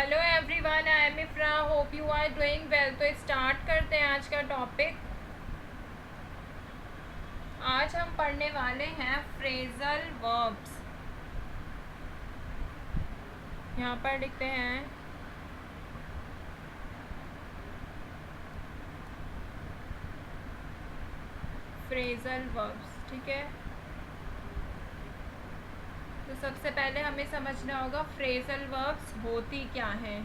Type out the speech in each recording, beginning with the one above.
Hello everyone, I am Ifra, hope you are doing well. तो start करते हैं आज का टॉपिक। आज हम पढ़ने वाले हैं फ्रेजल वर्ब्स। यहाँ पर लिखते हैं फ्रेजल वर्ब्स। ठीक है, तो सबसे पहले हमें समझना होगा फ्रेजल वर्ब्स होती क्या हैं,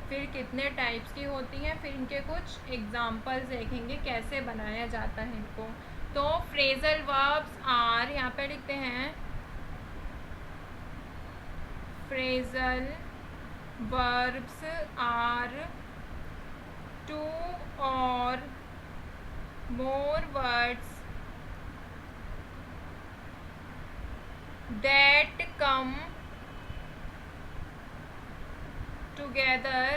फिर कितने टाइप्स की होती हैं, फिर इनके कुछ एग्जाम्पल्स देखेंगे कैसे बनाया जाता है इनको। तो फ्रेजल वर्ब्स आर, यहाँ पे लिखते हैं phrasal verbs are two or more words that come together,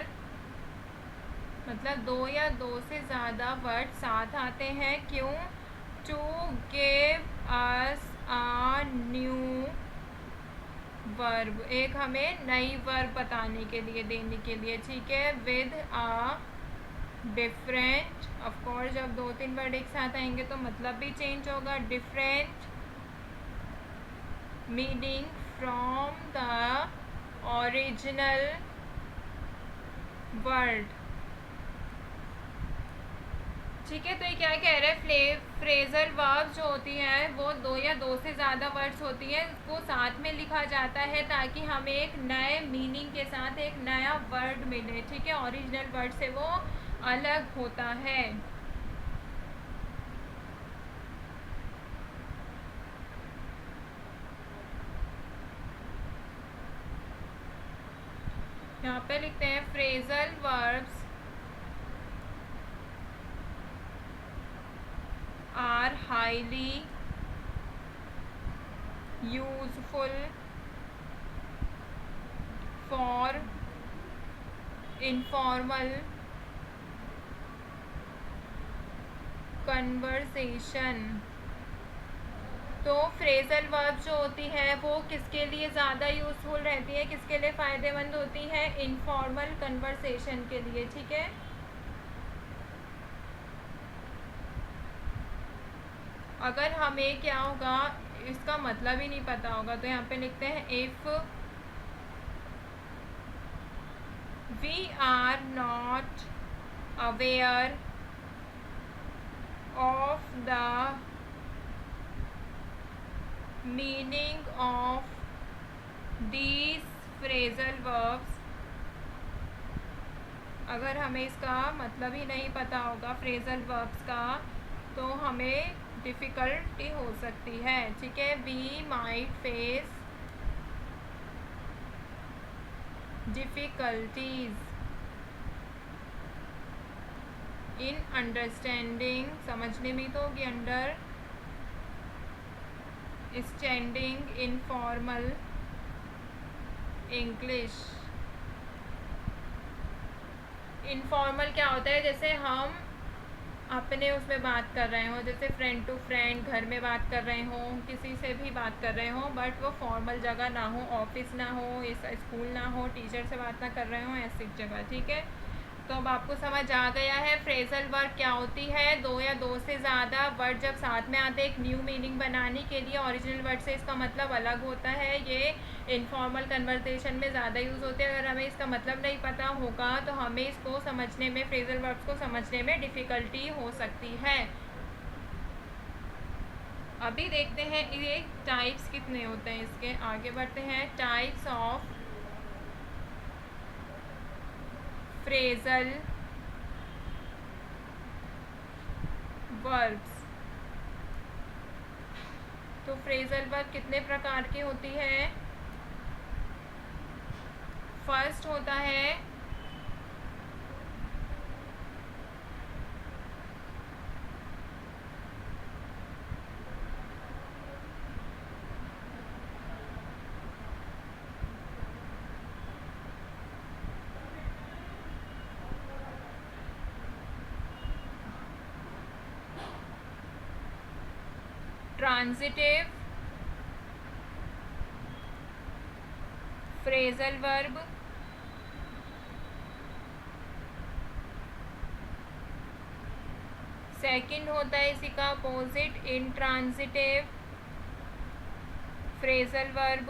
मतलब दो या दो से ज़्यादा वर्ड साथ आते हैं। क्यों? To give us a new verb, एक हमें नई वर्ब बताने के लिए, देने के लिए। ठीक है, with a different, of course जब दो तीन वर्ड एक साथ आएंगे तो मतलब भी चेंज होगा। Different meaning from the original word. ठीक है, तो ये क्या कह रहा है, फ्रेजल वर्ब जो होती हैं वो दो या दो से ज़्यादा वर्ड्स होती हैं, उसको साथ में लिखा जाता है ताकि हमें एक नए मीनिंग के साथ एक नया वर्ड मिले। ठीक है, ओरिजिनल वर्ड से वो अलग होता है। यहाँ पे लिखते हैं phrasal verbs are highly useful for informal conversation. तो फ्रेजल वर्ब जो होती है वो किसके लिए ज़्यादा यूज़फुल रहती है, किसके लिए फ़ायदेमंद होती है? इनफॉर्मल कन्वर्सेशन के लिए। ठीक है, अगर हमें क्या होगा, इसका मतलब ही नहीं पता होगा, तो यहाँ पे लिखते हैं if we are not aware of the meaning of these phrasal verbs, अगर हमें इसका मतलब ही नहीं पता होगा फ्रेजल वर्ब्स का, तो हमें डिफ़िकल्टी हो सकती है। ठीक है, we might face difficulties in understanding, समझने में तो होगी, understanding informal English. Informal क्या होता है? जैसे हम अपने उसमें बात कर रहे हों, जैसे फ्रेंड टू फ्रेंड, घर में बात कर रहे हों, किसी से भी बात कर रहे हों, बट वो फॉर्मल जगह ना हो, ऑफिस ना हो, स्कूल ना हो, टीचर से बात ना कर रहे हों, ऐसी जगह। ठीक है, तो अब आपको समझ आ गया है फ्रेजल वर्ब क्या होती है। दो या दो से ज़्यादा वर्ड जब साथ में आते हैं एक न्यू मीनिंग बनाने के लिए, ओरिजिनल वर्ड से इसका मतलब अलग होता है। ये इनफॉर्मल कन्वर्सेशन में ज़्यादा यूज़ होते हैं। अगर हमें इसका मतलब नहीं पता होगा तो हमें इसको समझने में, फ्रेजल वर्ब्स को समझने में डिफ़िकल्टी हो सकती है। अभी देखते हैं ये टाइप्स कितने होते हैं इसके, आगे बढ़ते हैं। Types of phrasal verbs. तो फ्रेजल वर्ब कितने प्रकार की होती है? फर्स्ट होता है ट्रांजिटिव फ्रेजल वर्ब, सेकंड होता है इसी का अपोजिट इंट्रांजिटिव फ्रेजल वर्ब,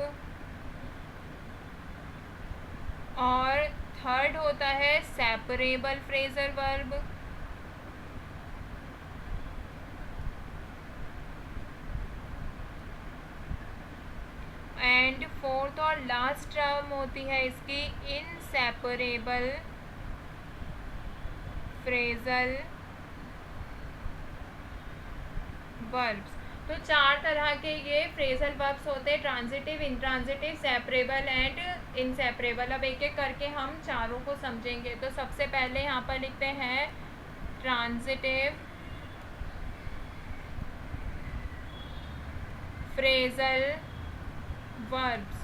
और थर्ड होता है separable phrasal verb. And fourth और लास्ट टर्म होती है इसकी इनसेपरेबल फ्रेजल वर्ब्स। तो चार तरह के ये फ्रेजल वर्ब्स होते हैं, transitive, intransitive, separable and inseparable. अब एक एक करके हम चारों को समझेंगे। तो सबसे पहले यहाँ पर लिखते हैं ट्रांजिटिव फ्रेजल वर्ब्स।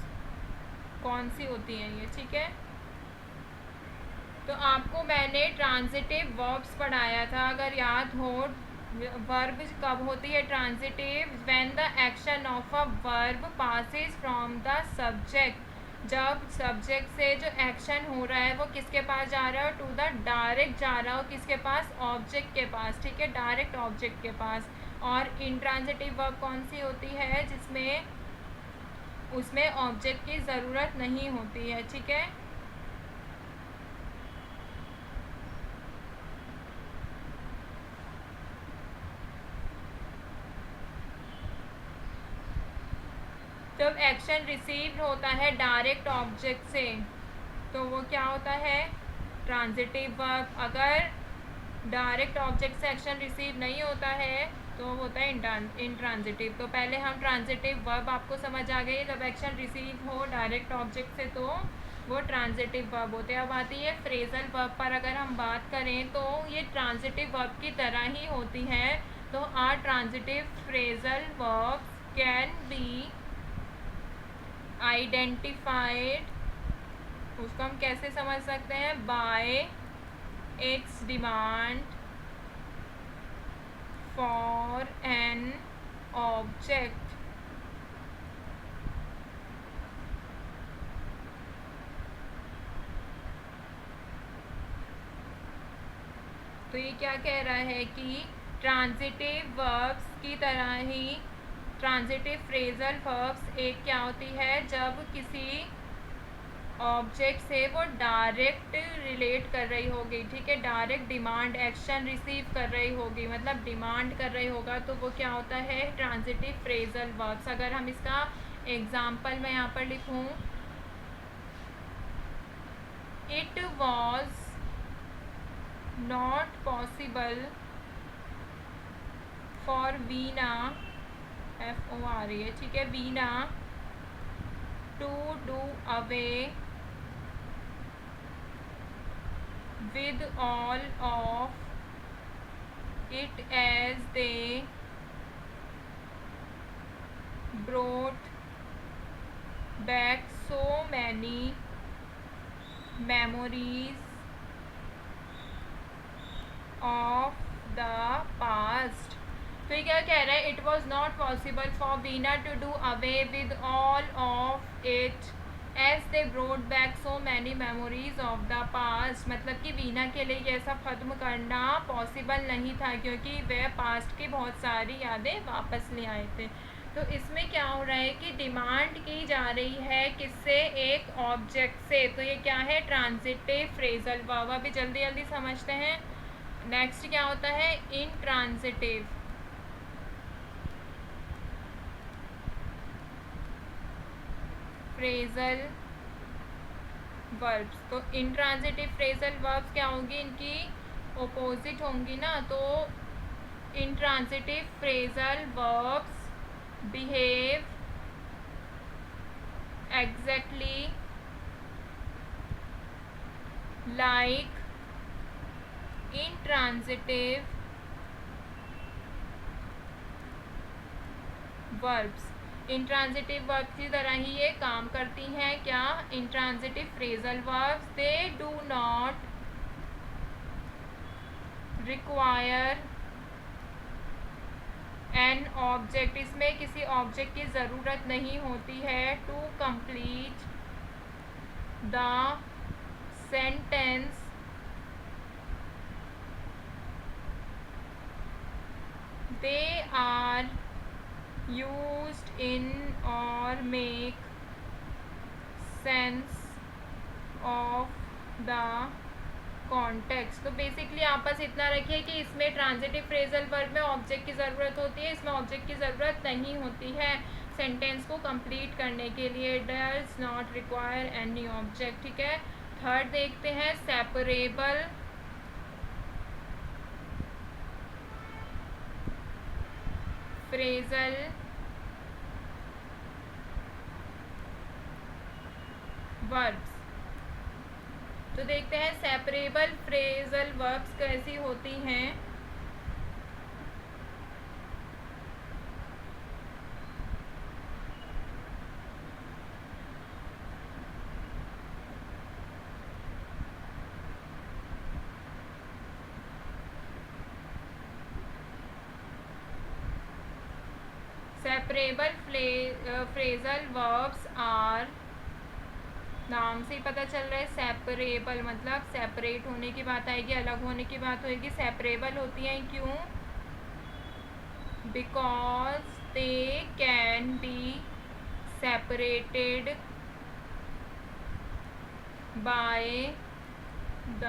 कौन सी होती हैं ये, ठीक है। तो आपको मैंने ट्रांजिटिव वर्ब्स पढ़ाया था, अगर याद हो। वर्ब कब होती है transitive? When the action of a verb passes from the subject. जब सब्जेक्ट से जो एक्शन हो रहा है वो किसके पास जा रहा है? टू द डायरेक्ट जा रहा हो, किसके पास? ऑब्जेक्ट के पास, ठीक है, डायरेक्ट ऑब्जेक्ट के पास। और इंट्रांजिटिव वर्ब कौन सी होती है? जिसमें उसमें ऑब्जेक्ट की ज़रूरत नहीं होती है, ठीक है। जब एक्शन रिसीव होता है डायरेक्ट ऑब्जेक्ट से तो वो क्या होता है? Transitive verb. अगर डायरेक्ट ऑब्जेक्ट से एक्शन रिसीव नहीं होता है तो वो होता है इंट्रांजिटिव। तो पहले हम ट्रांजिटिव वर्ब आपको समझ आ गई, जब एक्शन रिसीव हो डायरेक्ट ऑब्जेक्ट से तो वो ट्रांजिटिव वर्ब होते हैं। अब आती है फ्रेजल वर्ब पर। अगर हम बात करें तो ये ट्रांजिटिव वर्ब की तरह ही होती है। तो are transitive phrasal verbs can be identified, उसको हम कैसे समझ सकते हैं? By its demand for an object. तो ये क्या कह रहा है कि ट्रांजिटिव वर्ब्स की तरह ही ट्रांजिटिव फ्रेजल वर्ब्स एक क्या होती है? जब किसी ऑब्जेक्ट से वो डायरेक्ट रिलेट कर रही होगी, ठीक है, डायरेक्ट डिमांड एक्शन रिसीव कर रही होगी, मतलब डिमांड कर रही होगा, तो वो क्या होता है? Transitive phrasal verbs. अगर हम इसका एग्जाम्पल मैं यहाँ पर लिखूँ, it was not possible for Veena, FOR है, ठीक है, Veena to do away with all of it as they brought back so many memories of the past। तो ये क्या कह रहा है? It was not possible for Veena to do away with all of it as they brought back so many memories of the past. मतलब कि वीना के लिए ये सब ख़त्म करना पॉसिबल नहीं था क्योंकि वह पास्ट की बहुत सारी यादें वापस ले आए थे। तो इसमें क्या हो रहा है कि डिमांड की जा रही है किससे? एक ऑब्जेक्ट से। तो ये क्या है? Transitive phrasal verb. अभी जल्दी जल्दी समझते हैं। नेक्स्ट क्या होता है? Intransitive phrasal verbs. तो इंट्रांजिटिव फ्रेजल वर्ब्स क्या होंगी? इनकी ओपोजिट होंगी ना। तो intransitive phrasal verbs behave exactly like intransitive verbs। Intransitive verb की तरह ही ये काम करती हैं। क्या? Intransitive phrasal verbs. They do not require an object, इसमें किसी ऑब्जेक्ट की ज़रूरत नहीं होती है to complete the sentence they are used in और make sense of the context. तो बेसिकली आप बस इतना रखिए कि इसमें ट्रांजिटिव फ्रेजल वर्ब में ऑब्जेक्ट की ज़रूरत होती है, इसमें ऑब्जेक्ट की ज़रूरत नहीं होती है सेंटेंस को कंप्लीट करने के लिए। Does not require any object. ठीक है, थर्ड देखते हैं सेपरेबल फ्रेजल वर्ब्स। तो देखते हैं सेपरेबल फ्रेजल वर्ब्स कैसी होती हैं। सेपरेबल फ्रेजल वर्ब्स आर, नाम से ही पता चल रहा है सेपरेबल मतलब सेपरेट होने की बात आएगी, अलग होने की बात होगी। सेपरेबल होती हैं क्यों? Because they can be separated by the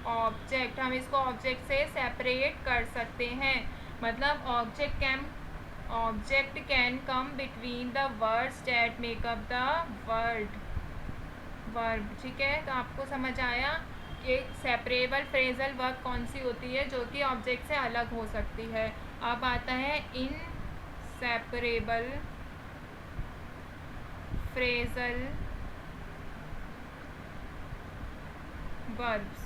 object. हम इसको ऑब्जेक्ट से सेपरेट कर सकते हैं, मतलब object can come between the words that make up the verb. ठीक है, तो आपको समझ आया कि सेपरेबल फ्रेजल वर्ब कौन सी होती है जो कि ऑब्जेक्ट से अलग हो सकती है। अब आता है इनसेपरेबल फ्रेजल वर्ब्स।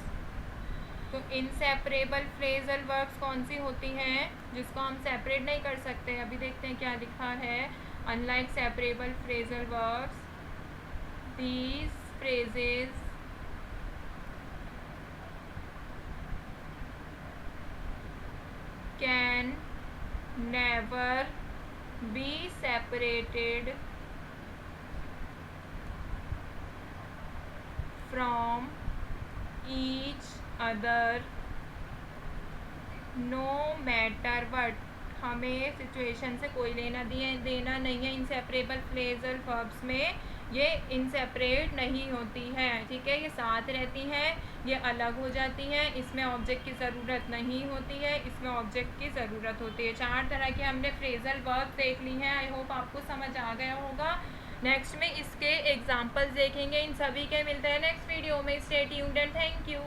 तो इनसेपरेबल फ्रेजल वर्ब्स कौन सी होती हैं जिसको हम सेपरेट नहीं कर सकते? अभी देखते हैं क्या लिखा है। Unlike separable phrasal verbs, these phrases can never be separated from each other no matter what। हमें सिचुएशन से कोई लेना देना नहीं है। इनसेपरेबल फ्रेजल वर्ब्स में ये इनसेपरेट नहीं होती है। ठीक है, ये साथ रहती हैं, ये अलग हो जाती हैं, इसमें ऑब्जेक्ट की ज़रूरत नहीं होती है, इसमें ऑब्जेक्ट की ज़रूरत होती है। 4 तरह के हमने फ्रेजल वर्ब देख ली हैं। आई होप आपको समझ आ गया होगा। नेक्स्ट में इसके एग्जाम्पल्स देखेंगे इन सभी के। मिलते हैं नेक्स्ट वीडियो में। Stay tuned and thank you.